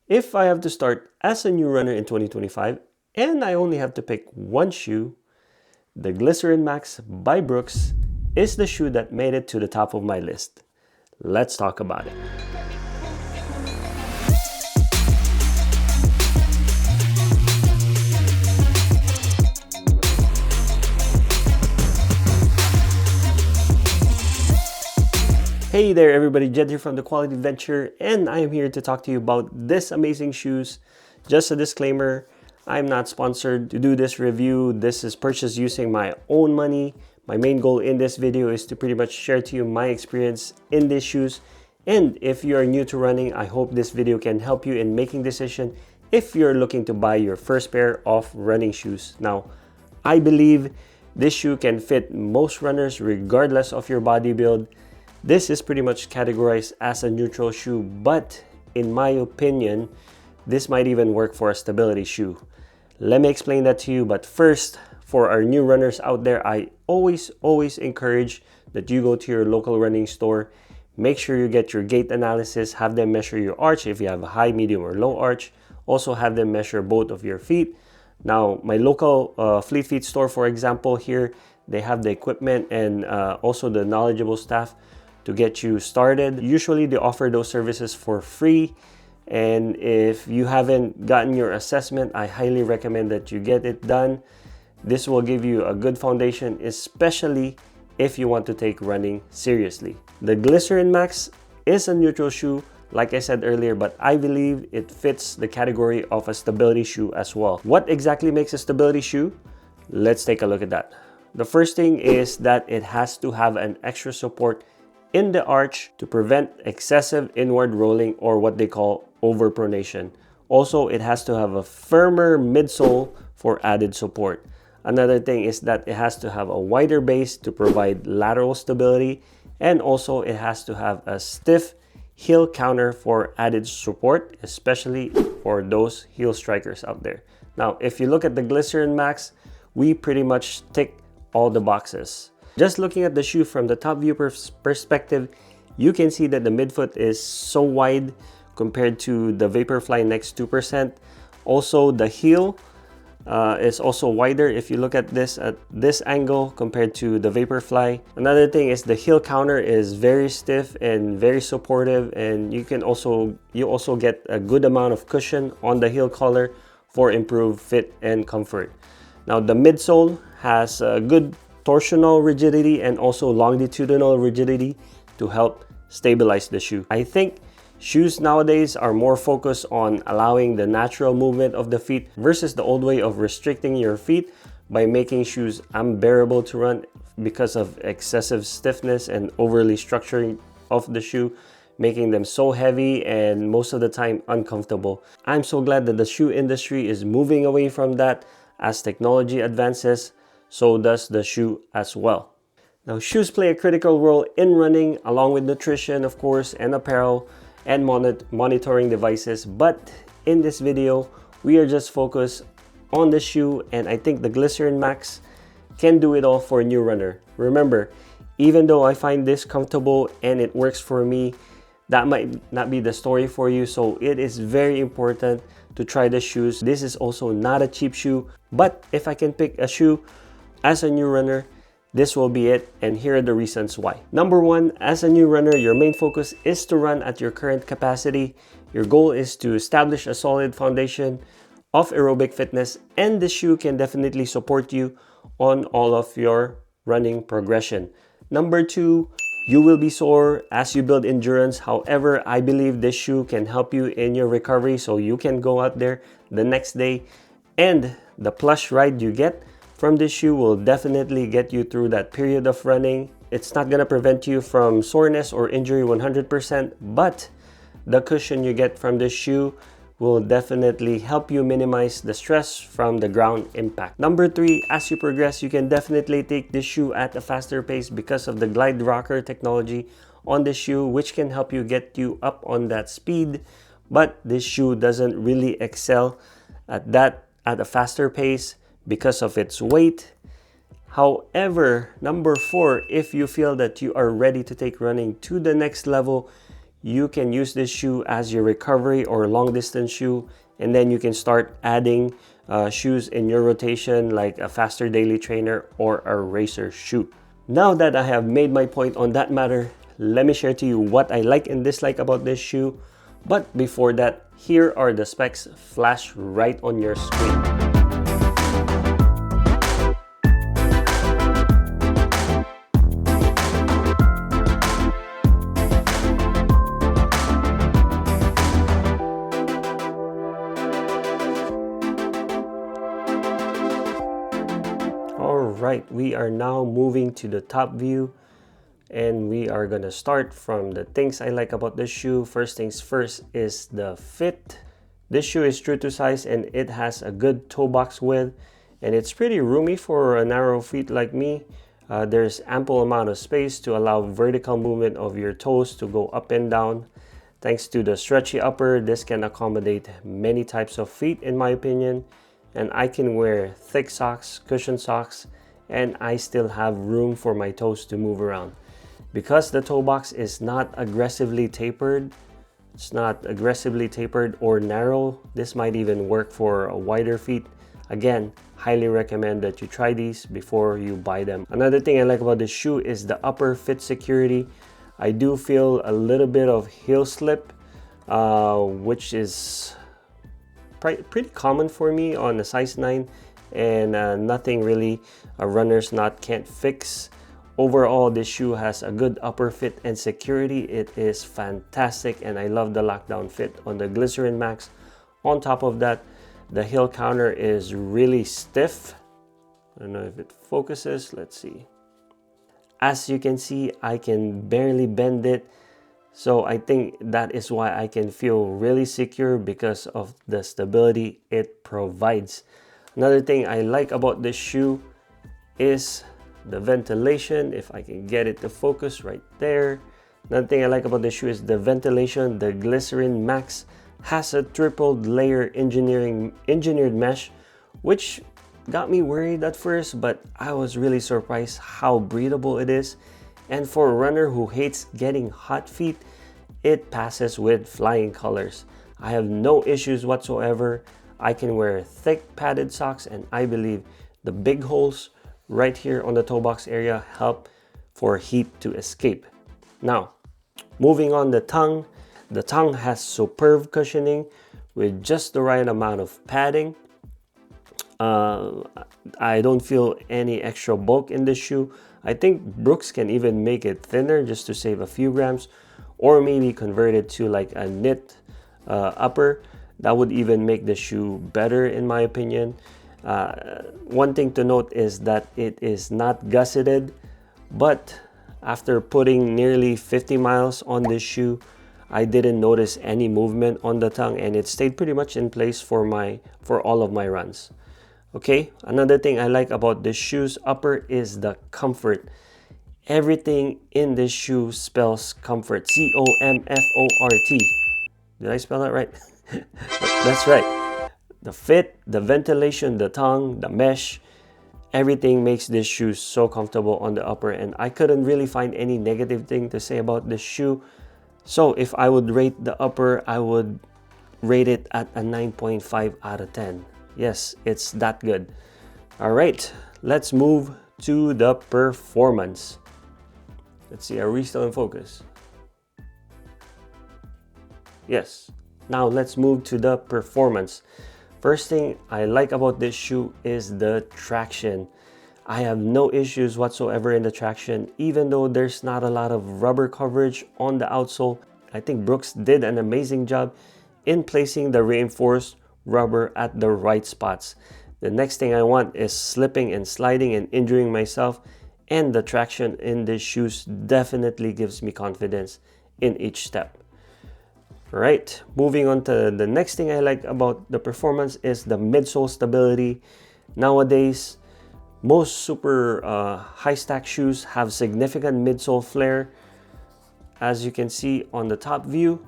If I have to start as a new runner in 2025 and I only have to pick one shoe, the Glycerin Max by Brooks is the shoe that made it to the top of my list. Let's talk about it. Hey there everybody, Jed here from The Quality Venture, and I am here to talk to you about this amazing shoes. Just a disclaimer, I'm not sponsored to do this review. This is purchased using my own money. My main goal in this video is to pretty much share to you my experience in these shoes. And if you are new to running, I hope this video can help you in making decision if you're looking to buy your first pair of running shoes. Now, I believe this shoe can fit most runners regardless of your body build. This is pretty much categorized as a neutral shoe, but in my opinion, this might even work for a stability shoe. Let me explain that to you, but first, for our new runners out there, I always encourage that you go to your local running store. Make sure you get your gait analysis, have them measure your arch if you have a high, medium, or low arch. Also have them measure both of your feet. Now, my local Fleet Feet store, for example, here, they have the equipment and also the knowledgeable staff to get you started. Usually they offer those services for free, and if you haven't gotten your assessment, I highly recommend that you get it done. This will give you a good foundation, especially if you want to take running seriously. The Glycerin Max is a neutral shoe, like I said earlier, but I believe it fits the category of a stability shoe as well. What exactly makes a stability shoe? Let's take a look at that. The first thing is that it has to have an extra support in the arch to prevent excessive inward rolling, or what they call overpronation. Also, it has to have a firmer midsole for added support. Another thing is that it has to have a wider base to provide lateral stability, and also it has to have a stiff heel counter for added support, especially for those heel strikers out there. Now, if you look at the Glycerin Max, we pretty much tick all the boxes. Just looking at the shoe from the top view perspective, you can see that the midfoot is so wide compared to the Vaporfly Next 2%. Also, the heel is also wider if you look at this at this angle compared to the Vaporfly. Another thing is the heel counter is very stiff and very supportive, and you also get a good amount of cushion on the heel collar for improved fit and comfort. Now, the midsole has a good torsional rigidity and also longitudinal rigidity to help stabilize the shoe. I think shoes nowadays are more focused on allowing the natural movement of the feet versus the old way of restricting your feet by making shoes unbearable to run because of excessive stiffness and overly structuring of the shoe, making them so heavy and most of the time uncomfortable. I'm so glad that the shoe industry is moving away from that. As technology advances, so does the shoe as well. Now, shoes play a critical role in running, along with nutrition, of course, and apparel and monitoring devices. But in this video, we are just focused on the shoe, and I think the Glycerin Max can do it all for a new runner. Remember, even though I find this comfortable and it works for me, that might not be the story for you. So it is very important to try the shoes. This is also not a cheap shoe, but if I can pick a shoe as a new runner, this will be it, and here are the reasons why. Number one, as a new runner, your main focus is to run at your current capacity. Your goal is to establish a solid foundation of aerobic fitness, and this shoe can definitely support you on all of your running progression. Number two, you will be sore as you build endurance. However, I believe this shoe can help you in your recovery so you can go out there the next day, and the plush ride you get from this shoe will definitely get you through that period of running. It's not gonna prevent you from soreness or injury 100%, but the cushion you get from this shoe will definitely help you minimize the stress from the ground impact. Number three, as you progress, you can definitely take this shoe at a faster pace because of the glide rocker technology on this shoe, which can help you get you up on that speed. But this shoe doesn't really excel at a faster pace because of its weight. However, number four, if you feel that you are ready to take running to the next level, you can use this shoe as your recovery or long distance shoe, and then you can start adding shoes in your rotation like a faster daily trainer or a racer shoe. Now that I have made my point on that matter, let me share to you what I like and dislike about this shoe. But before that, here are the specs flashed right on your screen. Alright, we are now moving to the top view, and we are gonna start from the things I like about this shoe. First things first is the fit. This shoe is true to size and it has a good toe box width, and it's pretty roomy for a narrow feet like me. There's ample amount of space to allow vertical movement of your toes to go up and down. Thanks to the stretchy upper, this can accommodate many types of feet in my opinion, and I can wear thick socks, cushion socks, and I still have room for my toes to move around. Because the toe box is not aggressively tapered, or narrow, this might even work for wider feet. Again, highly recommend that you try these before you buy them. Another thing I like about this shoe is the upper fit security. I do feel a little bit of heel slip, which is pretty common for me on a size 9, and nothing really a runner's knot can't fix. Overall, this shoe has a good upper fit and security. It is fantastic, and I love the lockdown fit on the Glycerin Max. On top of that, the heel counter is really stiff. I don't know if it focuses. Let's see. As you can see, I can barely bend it. So I think that is why I can feel really secure, because of the stability it provides. Another thing I like about this shoe is the ventilation. If I can get it to focus right there. Another thing I like about this shoe is the ventilation. The Glycerin Max has a triple layer engineered mesh, which got me worried at first, but I was really surprised how breathable it is. And for a runner who hates getting hot feet, it passes with flying colors. I have no issues whatsoever. I can wear thick padded socks, and I believe the big holes right here on the toe box area help for heat to escape. Now, moving on the tongue. The tongue has superb cushioning with just the right amount of padding. I don't feel any extra bulk in this shoe. I think Brooks can even make it thinner just to save a few grams, or maybe convert it to like a knit upper. That would even make the shoe better in my opinion. One thing to note is that it is not gusseted, but after putting nearly 50 miles on this shoe, I didn't notice any movement on the tongue, and it stayed pretty much in place for all of my runs. Okay, another thing I like about this shoe's upper is the comfort. Everything in this shoe spells comfort. C-O-M-F-O-R-T. Did I spell that right? That's right. The fit, the ventilation, the tongue, the mesh, everything makes this shoe so comfortable on the upper, and I couldn't really find any negative thing to say about this shoe. So if I would rate the upper, I would rate it at a 9.5 out of 10. Yes, it's that good. All right, let's move to the performance. Let's see, are we still in focus? Yes. Now let's move to the performance. First thing I like about this shoe is the traction. I have no issues whatsoever in the traction, even though there's not a lot of rubber coverage on the outsole. I think Brooks did an amazing job in placing the reinforced rubber at the right spots. The next thing I want is slipping and sliding and injuring myself, and the traction in these shoes definitely gives me confidence in each step. Right, moving on to the next thing I like about the performance is the midsole stability. Nowadays, most super high stack shoes have significant midsole flare, as you can see on the top view.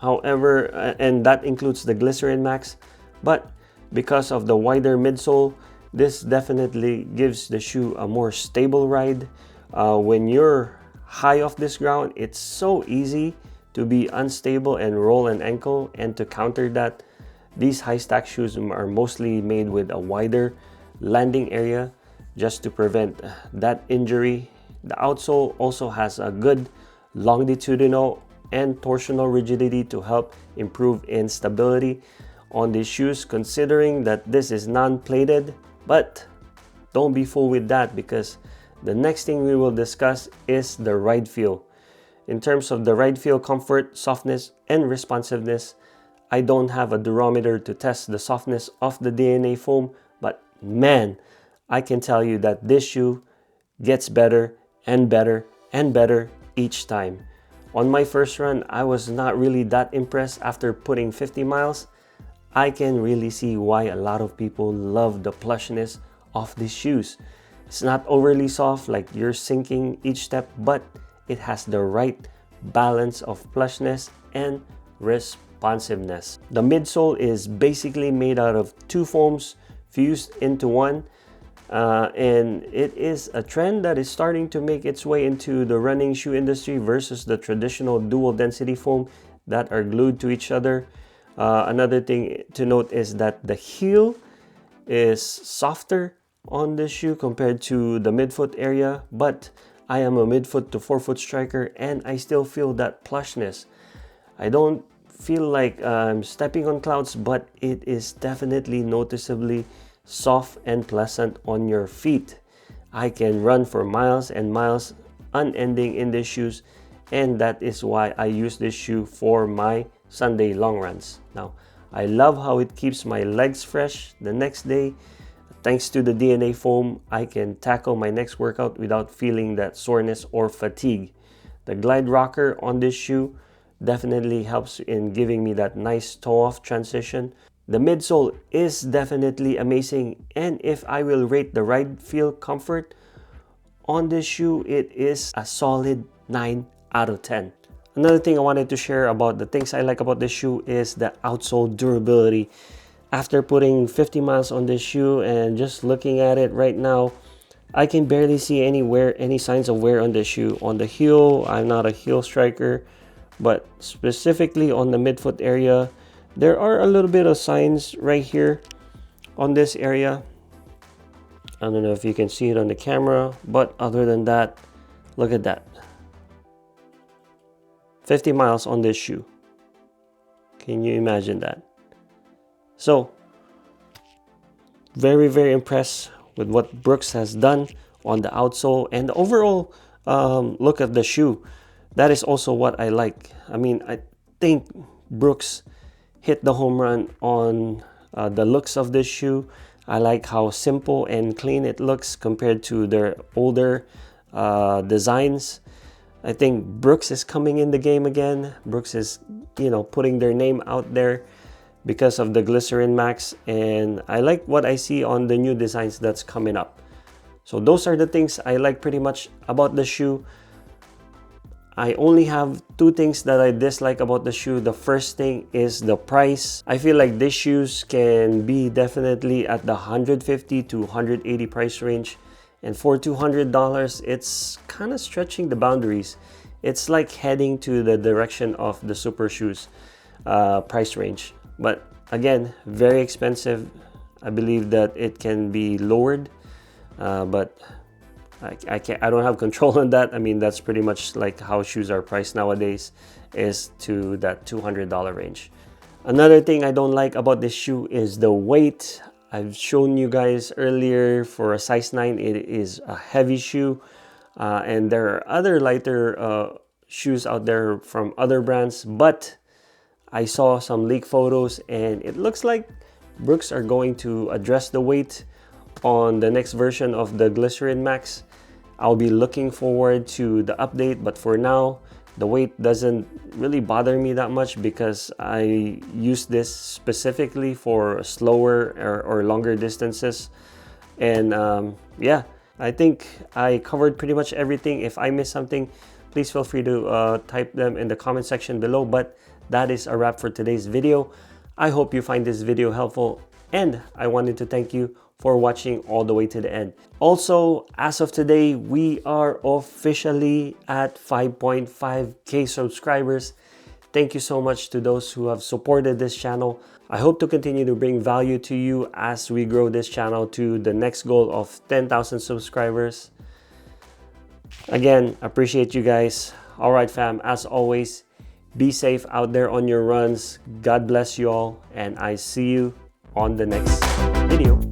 However, and that includes the Glycerin Max, but because of the wider midsole, this definitely gives the shoe a more stable ride. When you're high off this ground, it's so easy to be unstable and roll an ankle. And to counter that, these high stack shoes are mostly made with a wider landing area just to prevent that injury. The outsole also has a good longitudinal and torsional rigidity to help improve in stability on these shoes, considering that this is non-plated. But don't be fooled with that, because the next thing we will discuss is the ride feel. In terms of the ride feel comfort, softness, and responsiveness, I don't have a durometer to test the softness of the DNA foam, but man, I can tell you that this shoe gets better and better and better each time. On my first run, I was not really that impressed after putting 50 miles. I can really see why a lot of people love the plushness of these shoes. It's not overly soft like you're sinking each step, but it has the right balance of plushness and responsiveness. The midsole is basically made out of two foams fused into one. And it is a trend that is starting to make its way into the running shoe industry versus the traditional dual density foam that are glued to each other. Another thing to note is that the heel is softer on this shoe compared to the midfoot area, but I am a midfoot to forefoot striker and I still feel that plushness. I don't feel like I'm stepping on clouds, but it is definitely noticeably soft and pleasant on your feet. I can run for miles and miles unending in these shoes, and that is why I use this shoe for my Sunday long runs. Now, I love how it keeps my legs fresh the next day. Thanks to the DNA foam, I can tackle my next workout without feeling that soreness or fatigue. The glide rocker on this shoe definitely helps in giving me that nice toe-off transition. The midsole is definitely amazing, and if I will rate the ride feel comfort on this shoe, it is a solid 9 out of 10. Another thing I wanted to share about the things I like about this shoe is the outsole durability. After putting 50 miles on this shoe and just looking at it right now, I can barely see any signs of wear on the shoe. On the heel, I'm not a heel striker, but specifically on the midfoot area, there are a little bit of signs right here on this area. I don't know if you can see it on the camera, but other than that, look at that. 50 miles on this shoe. Can you imagine that? So, very, very impressed with what Brooks has done on the outsole and the overall look at the shoe. That is also what I like. I mean, I think Brooks hit the home run on the looks of this shoe. I like how simple and clean it looks compared to their older designs. I think Brooks is coming in the game again. Brooks is, putting their name out there because of the Glycerin Max, and I like what I see on the new designs that's coming up. So those are the things I like pretty much about the shoe. I only have two things that I dislike about the shoe. The first thing is the price. I feel like these shoes can be definitely at the $150 to $180 price range. And for $200, it's kind of stretching the boundaries. It's like heading to the direction of the super shoes price range. But again, very expensive. I believe that it can be lowered, but I don't have control on that. I mean, that's pretty much like how shoes are priced nowadays, is to that $200 range. Another thing I don't like about this shoe is the weight. I've shown you guys earlier, for a size 9, it is a heavy shoe. And there are other lighter shoes out there from other brands, but I saw some leak photos and it looks like Brooks are going to address the weight on the next version of the Glycerin Max. I'll be looking forward to the update, but for now, the weight doesn't really bother me that much because I use this specifically for slower or longer distances. And yeah, I think I covered pretty much everything. If I missed something, please feel free to type them in the comment section below. But that is a wrap for today's video. I hope you find this video helpful, and I wanted to thank you for watching all the way to the end. Also, as of today, we are officially at 5.5k subscribers. Thank you so much to those who have supported this channel. I hope to continue to bring value to you as we grow this channel to the next goal of 10,000 subscribers. Again, appreciate you guys. All right, fam, as always, be safe out there on your runs. God bless you all, and I see you on the next video.